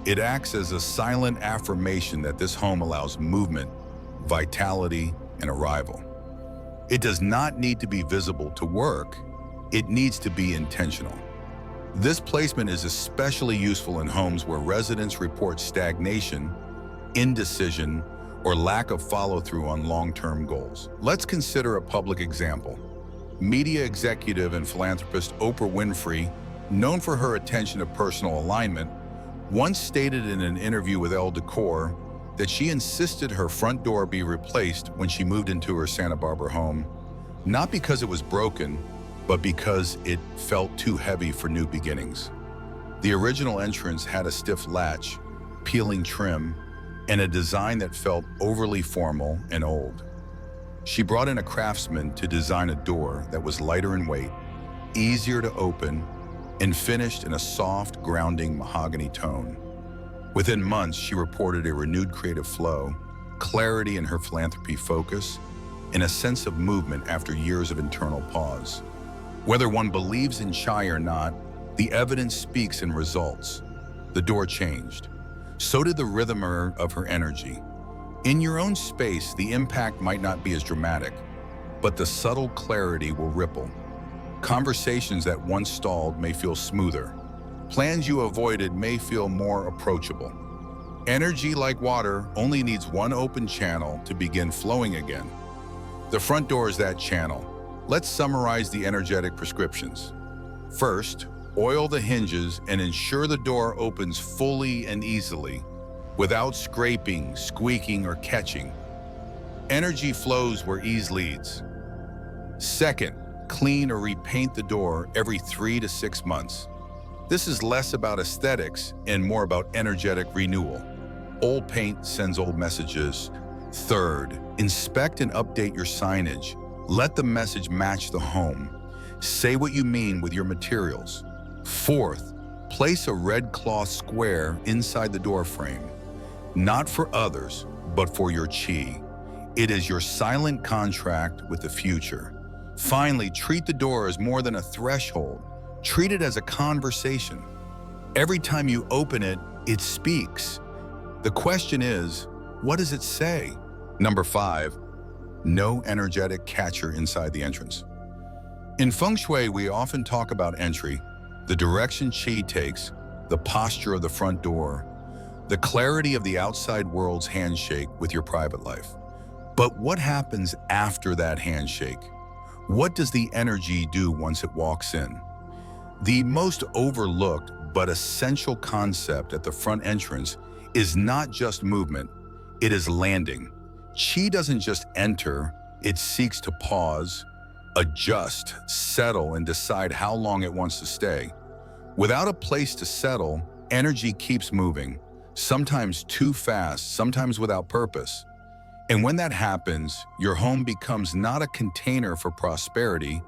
A: it acts as a silent affirmation that this home allows movement, vitality, and arrival. It does not need to be visible to work. It needs to be intentional. This placement is especially useful in homes where residents report stagnation, indecision, or lack of follow-through on long-term goals. Let's consider a public example. Media executive and philanthropist Oprah Winfrey, known for her attention to personal alignment, once stated in an interview with Elle Decor that she insisted her front door be replaced when she moved into her Santa Barbara home, not because it was broken, but because it felt too heavy for new beginnings. The original entrance had a stiff latch, peeling trim, and a design that felt overly formal and old. She brought in a craftsman to design a door that was lighter in weight, easier to open, and finished in a soft, grounding mahogany tone. Within months, she reported a renewed creative flow, clarity in her philanthropy focus, and a sense of movement after years of internal pause. Whether one believes in chai or not, the evidence speaks in results. The door changed. So did the rhythm of her energy. In your own space, the impact might not be as dramatic, but the subtle clarity will ripple. Conversations that once stalled may feel smoother. Plans you avoided may feel more approachable. Energy, like water, only needs one open channel to begin flowing again. The front door is that channel. Let's summarize the energetic prescriptions. First, oil the hinges and ensure the door opens fully and easily, without scraping, squeaking, or catching. Energy flows where ease leads. Second, clean or repaint the door every 3 to 6 months. This is less about aesthetics and more about energetic renewal. Old paint sends old messages. Third, inspect and update your signage. Let the message match the home. Say what you mean with your materials. Fourth, place a red cloth square inside the door frame. Not for others, but for your qi. It is your silent contract with the future. Finally, treat the door as more than a threshold. Treat it as a conversation. Every time you open it, it speaks. The question is, what does it say? Number 5, no energetic catcher inside the entrance. In Feng Shui, we often talk about entry, the direction qi takes, the posture of the front door, the clarity of the outside world's handshake with your private life. But what happens after that handshake? What does the energy do once it walks in? The most overlooked but essential concept at the front entrance is not just movement, it is landing. Qi doesn't just enter, it seeks to pause, adjust, settle, and decide how long it wants to stay. Without a place to settle, energy keeps moving, sometimes too fast, sometimes without purpose. And when that happens, your home becomes not a container for prosperity,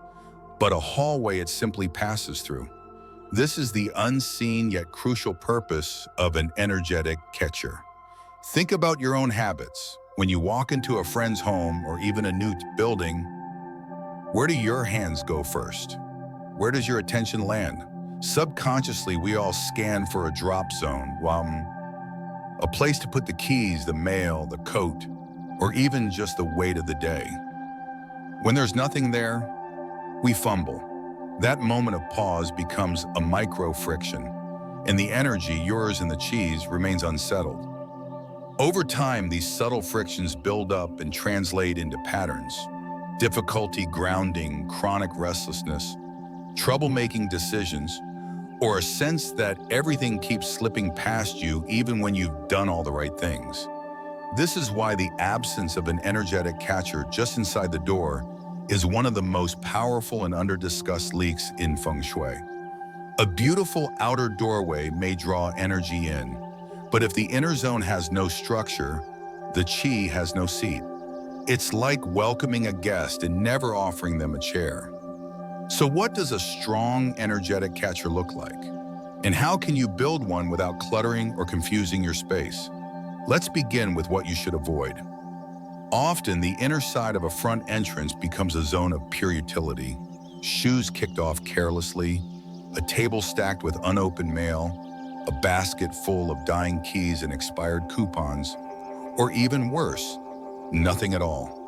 A: but a hallway it simply passes through. This is the unseen yet crucial purpose of an energetic catcher. Think about your own habits. When you walk into a friend's home or even a new building, where do your hands go first? Where does your attention land? Subconsciously, we all scan for a drop zone, a place to put the keys, the mail, the coat, or even just the weight of the day. When there's nothing there, we fumble. That moment of pause becomes a micro friction, and the energy, yours and the qi's, remains unsettled. Over time, these subtle frictions build up and translate into patterns. Difficulty grounding, chronic restlessness, trouble making decisions, or a sense that everything keeps slipping past you even when you've done all the right things. This is why the absence of an energetic catcher just inside the door is one of the most powerful and under-discussed leaks in Feng Shui. A beautiful outer doorway may draw energy in, but if the inner zone has no structure, the qi has no seat. It's like welcoming a guest and never offering them a chair. So what does a strong, energetic catcher look like? And how can you build one without cluttering or confusing your space? Let's begin with what you should avoid. Often, the inner side of a front entrance becomes a zone of pure utility. Shoes kicked off carelessly, a table stacked with unopened mail, a basket full of dying keys and expired coupons, or even worse, nothing at all.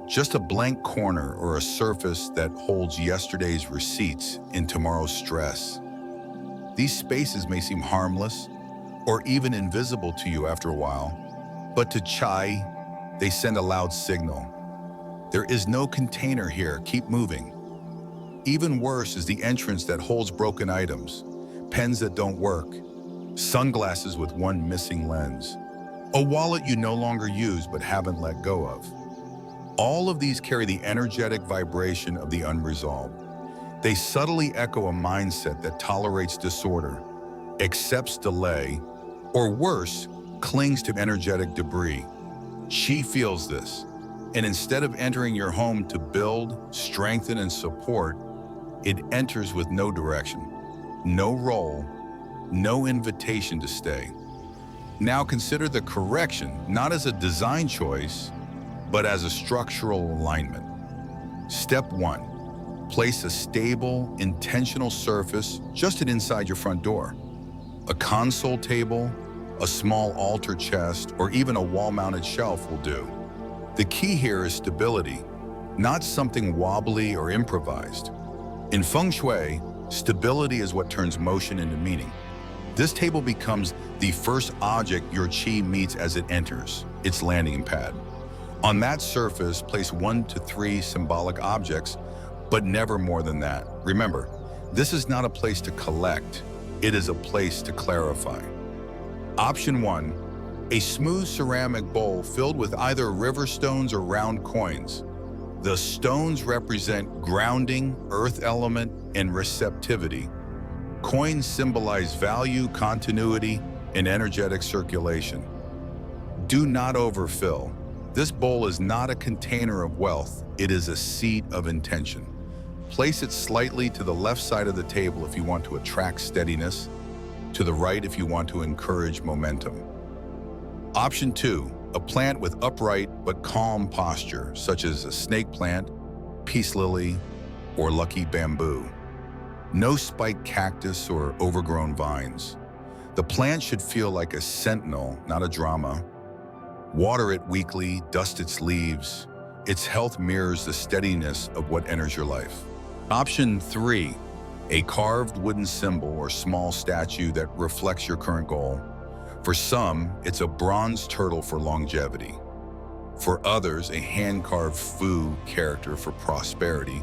A: Just a blank corner or a surface that holds yesterday's receipts in tomorrow's stress. These spaces may seem harmless or even invisible to you after a while, but to Chai, they send a loud signal. There is no container here, keep moving. Even worse is the entrance that holds broken items, pens that don't work, sunglasses with one missing lens, a wallet you no longer use but haven't let go of. All of these carry the energetic vibration of the unresolved. They subtly echo a mindset that tolerates disorder, accepts delay, or worse, clings to energetic debris. Qi feels this, and instead of entering your home to build, strengthen, and support, it enters with no direction, no role, no invitation to stay. Now consider the correction, not as a design choice, but as a structural alignment. Step 1, place a stable, intentional surface just inside your front door. A console table, a small altar chest, or even a wall-mounted shelf will do. The key here is stability, not something wobbly or improvised. In Feng Shui, stability is what turns motion into meaning. This table becomes the first object your qi meets as it enters, its landing pad. On that surface, place 1 to 3 symbolic objects, but never more than that. Remember, this is not a place to collect, it is a place to clarify. Option 1, a smooth ceramic bowl filled with either river stones or round coins. The stones represent grounding, earth element, and receptivity. Coins symbolize value, continuity, and energetic circulation. Do not overfill. This bowl is not a container of wealth, it is a seat of intention. Place it slightly to the left side of the table if you want to attract steadiness, to the right if you want to encourage momentum. Option 2, a plant with upright but calm posture, such as a snake plant, peace lily, or lucky bamboo. No spiked cactus or overgrown vines. The plant should feel like a sentinel, not a drama. Water it weekly, dust its leaves. Its health mirrors the steadiness of what enters your life. Option 3, a carved wooden symbol or small statue that reflects your current goal. For some, it's a bronze turtle for longevity. For others, a hand-carved Fu character for prosperity,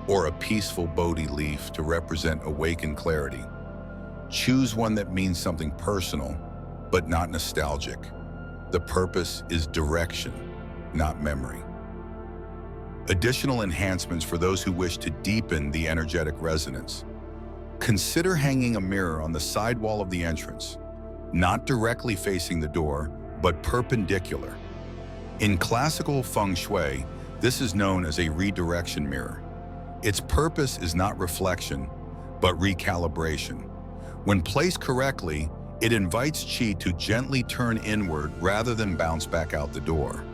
A: or a peaceful Bodhi leaf to represent awakened clarity. Choose one that means something personal, but not nostalgic. The purpose is direction, not memory. Additional enhancements for those who wish to deepen the energetic resonance. Consider hanging a mirror on the side wall of the entrance, not directly facing the door, but perpendicular. In classical Feng Shui, this is known as a redirection mirror. Its purpose is not reflection, but recalibration. When placed correctly, it invites qi to gently turn inward rather than bounce back out the door.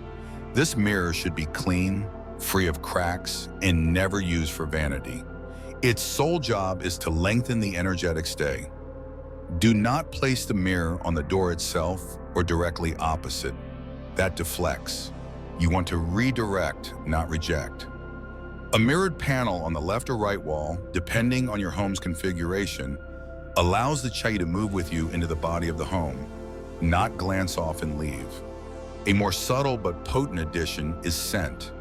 A: This mirror should be clean, free of cracks, and never used for vanity. Its sole job is to lengthen the energetic stay. Do not place the mirror on the door itself or directly opposite. That deflects. You want to redirect, not reject. A mirrored panel on the left or right wall, depending on your home's configuration, allows the qi to move with you into the body of the home, not glance off and leave. A more subtle but potent addition is scent.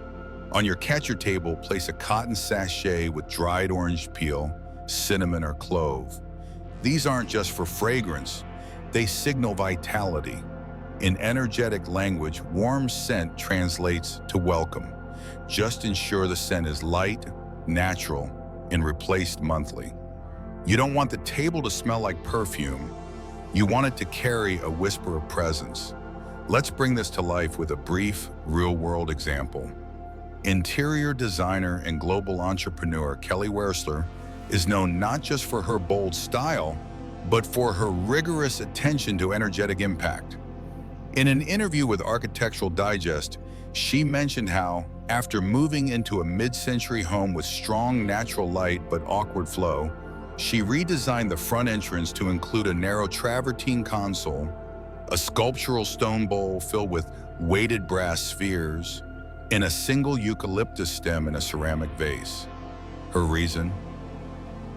A: On your catcher table, place a cotton sachet with dried orange peel, cinnamon, or clove. These aren't just for fragrance, they signal vitality. In energetic language, warm scent translates to welcome. Just ensure the scent is light, natural, and replaced monthly. You don't want the table to smell like perfume. You want it to carry a whisper of presence. Let's bring this to life with a brief, real-world example. Interior designer and global entrepreneur Kelly Wearstler is known not just for her bold style, but for her rigorous attention to energetic impact. In an interview with Architectural Digest, she mentioned how, after moving into a mid-century home with strong natural light but awkward flow, she redesigned the front entrance to include a narrow travertine console, a sculptural stone bowl filled with weighted brass spheres, and a single eucalyptus stem in a ceramic vase. Her reason?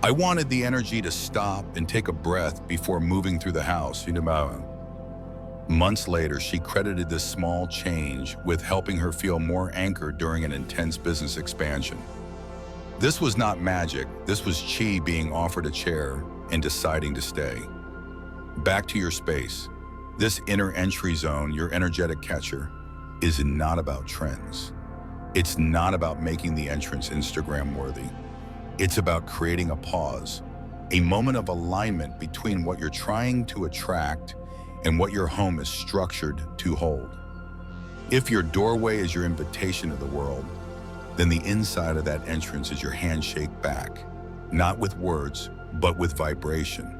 A: I wanted the energy to stop and take a breath before moving through the house. Months later, she credited this small change with helping her feel more anchored during an intense business expansion. This was not magic, this was qi being offered a chair and deciding to stay. Back to your space. This inner entry zone, your energetic catcher, is not about trends. It's not about making the entrance Instagram-worthy. It's about creating a pause, a moment of alignment between what you're trying to attract and what your home is structured to hold. If your doorway is your invitation to the world, then the inside of that entrance is your handshake back, not with words, but with vibration.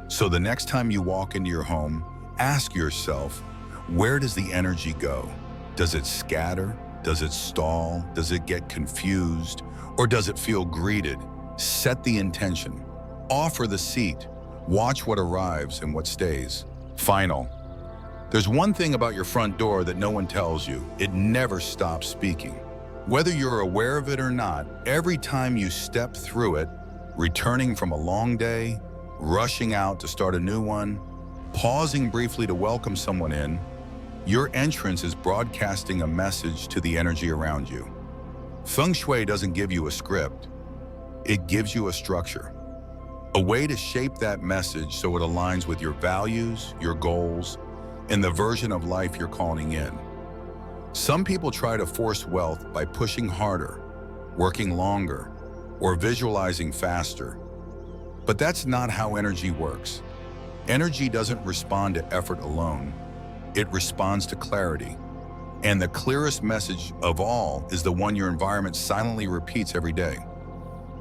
A: So the next time you walk into your home, ask yourself, where does the energy go? Does it scatter? Does it stall? Does it get confused? Or does it feel greeted? Set the intention. Offer the seat. Watch what arrives and what stays. Final. There's one thing about your front door that no one tells you. It never stops speaking. Whether you're aware of it or not, every time you step through it, returning from a long day, rushing out to start a new one, pausing briefly to welcome someone in, your entrance is broadcasting a message to the energy around you. Feng Shui doesn't give you a script. It gives you a structure, a way to shape that message so it aligns with your values, your goals, and the version of life you're calling in. Some people try to force wealth by pushing harder, working longer, or visualizing faster. But that's not how energy works. Energy doesn't respond to effort alone. It responds to clarity. And the clearest message of all is the one your environment silently repeats every day.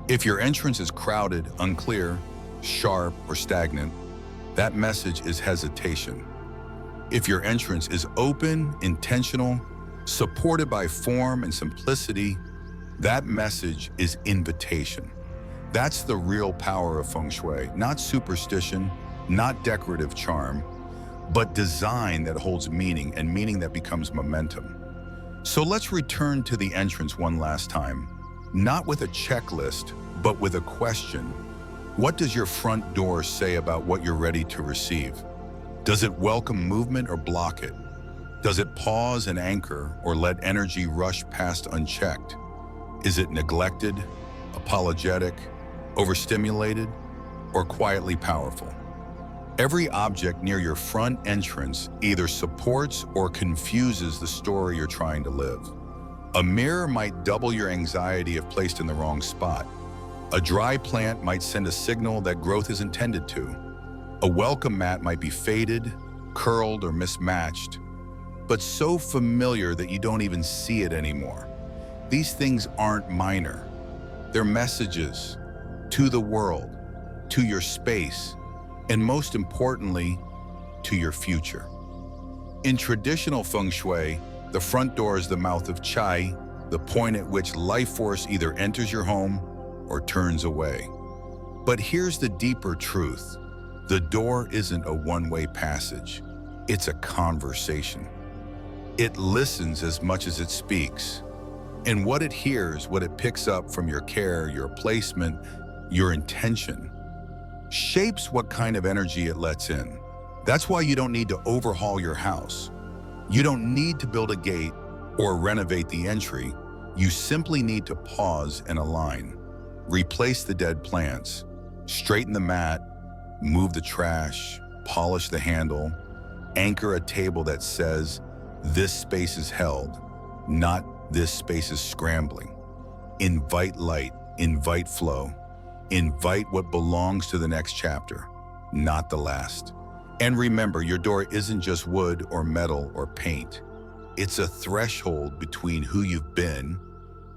A: If your entrance is crowded, unclear, sharp, or stagnant, that message is hesitation. If your entrance is open, intentional, supported by form and simplicity, that message is invitation. That's the real power of Feng Shui, not superstition, not decorative charm, but design that holds meaning and meaning that becomes momentum. So let's return to the entrance one last time, not with a checklist, but with a question. What does your front door say about what you're ready to receive? Does it welcome movement or block it? Does it pause and anchor or let energy rush past unchecked? Is it neglected, apologetic, overstimulated, or quietly powerful? Every object near your front entrance either supports or confuses the story you're trying to live. A mirror might double your anxiety if placed in the wrong spot. A dry plant might send a signal that growth is intended to. A welcome mat might be faded, curled, or mismatched, but so familiar that you don't even see it anymore. These things aren't minor. They're messages to the world, to your space, and most importantly, to your future. In traditional Feng Shui, the front door is the mouth of Chai, the point at which life force either enters your home or turns away. But here's the deeper truth. The door isn't a one-way passage. It's a conversation. It listens as much as it speaks. And what it hears, what it picks up from your care, your placement, your intention, shapes what kind of energy it lets in. That's why you don't need to overhaul your house. You don't need to build a gate or renovate the entry. You simply need to pause and align. Replace the dead plants, straighten the mat, move the trash, polish the handle, anchor a table that says, "This space is held," not "This space is scrambling." Invite light, invite flow, invite what belongs to the next chapter, not the last. And remember, your door isn't just wood or metal or paint. It's a threshold between who you've been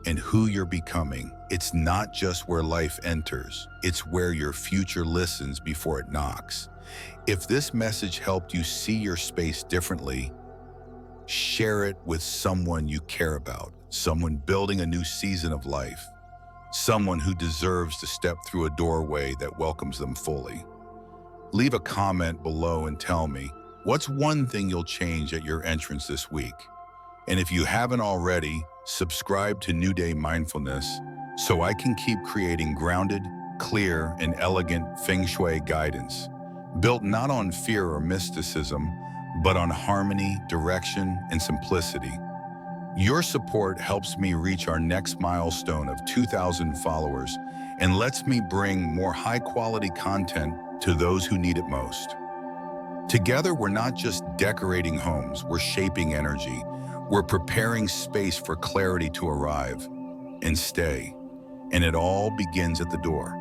A: and who you're becoming. It's not just where life enters, it's where your future listens before it knocks. If this message helped you see your space differently, share it with someone you care about, someone building a new season of life, someone who deserves to step through a doorway that welcomes them fully. Leave a comment below and tell me, what's one thing you'll change at your entrance this week? And if you haven't already, subscribe to New Day Mindfulness so I can keep creating grounded, clear, and elegant Feng Shui guidance, built not on fear or mysticism, but on harmony, direction, and simplicity. Your support helps me reach our next milestone of 2,000 followers and lets me bring more high-quality content to those who need it most. Together, we're not just decorating homes, we're shaping energy. We're preparing space for clarity to arrive and stay. And it all begins at the door.